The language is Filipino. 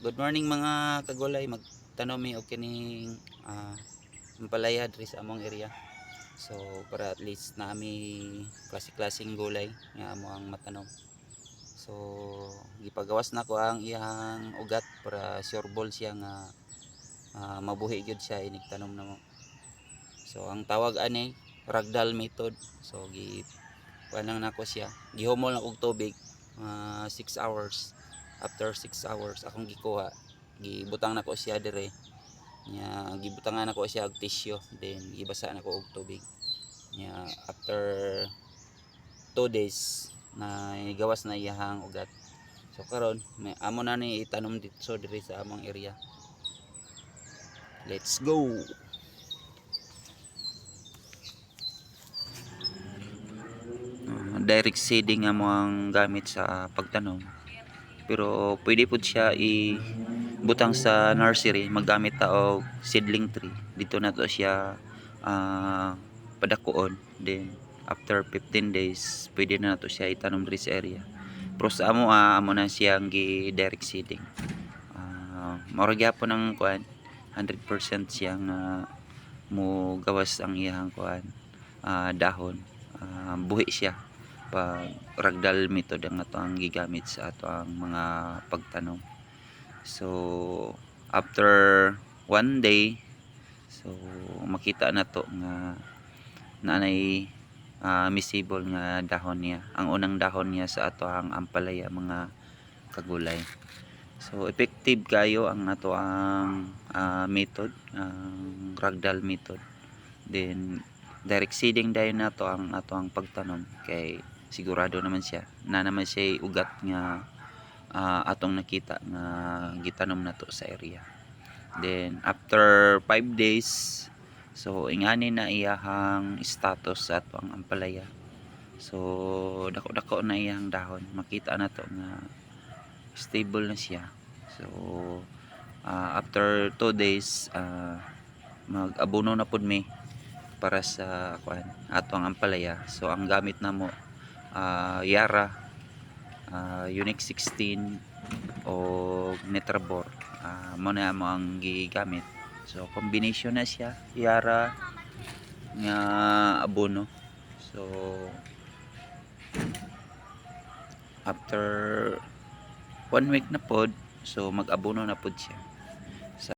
Good morning mga kagulay, magtanom mi og kining ampalaya diri sa among area. So para at least naami klase-klaseng gulay nga amo ang matanom. So gipagawas na ko ang iyang ugat para sureball siya nga mabuhi gyud siya inig tanom namo. So ang tawag ani ragdoll method. So kuan lang nako siya. Gihumol na og tubig 6 hours. After 6 hours akong gikuha, gibutang nako siya dire nya gibutangan nako siya og tissue, then gibasa nako og tubig nya after 2 days na gawas na iyahang ugat. So karon may amo na ni itanom dito dire sa among area. Let's go. Direct seeding amo ang gamit sa pagtanom, pero pwede po siya butang sa nursery, maggamit ta og seedling tree. Dito na to siya padakuon, then after 15 days pwede na to siya itanom diri sa area. Pero sa amo na siyang gi direct seeding. Mao gyapon ang kuan 100% siyang mo gawas ang iyang kuan dahon. Buhi siya pag ragdoll method ang ato ang gigamit sa ato ang mga pagtanom. So after 1 day, so makita na to nga nanay misibol nga dahon niya. Ang unang dahon niya sa ato ang ampalaya mga kagulay. So effective kayo ang ato ang method, ang ragdoll method. Then direct seeding dayon nato ang ato ang pagtanom kay sigurado naman siya na naman siya ugat nga atong nakita nga gitanom nato sa area. Then after 5 days, so ingani na iyahang status sa ato ang ampalaya. So dako-dako na iyang dahon, makita na to nga stable na siya. So after 2 days mag-abono na pud mi para sa kuan ato ang ampalaya. So ang gamit namo Yara, Unique 16 o Netrabor, mo na mo ang gigamit. So combination na siya Yara nga abono. So after 1 week na pod, so mag-abono na pod siya.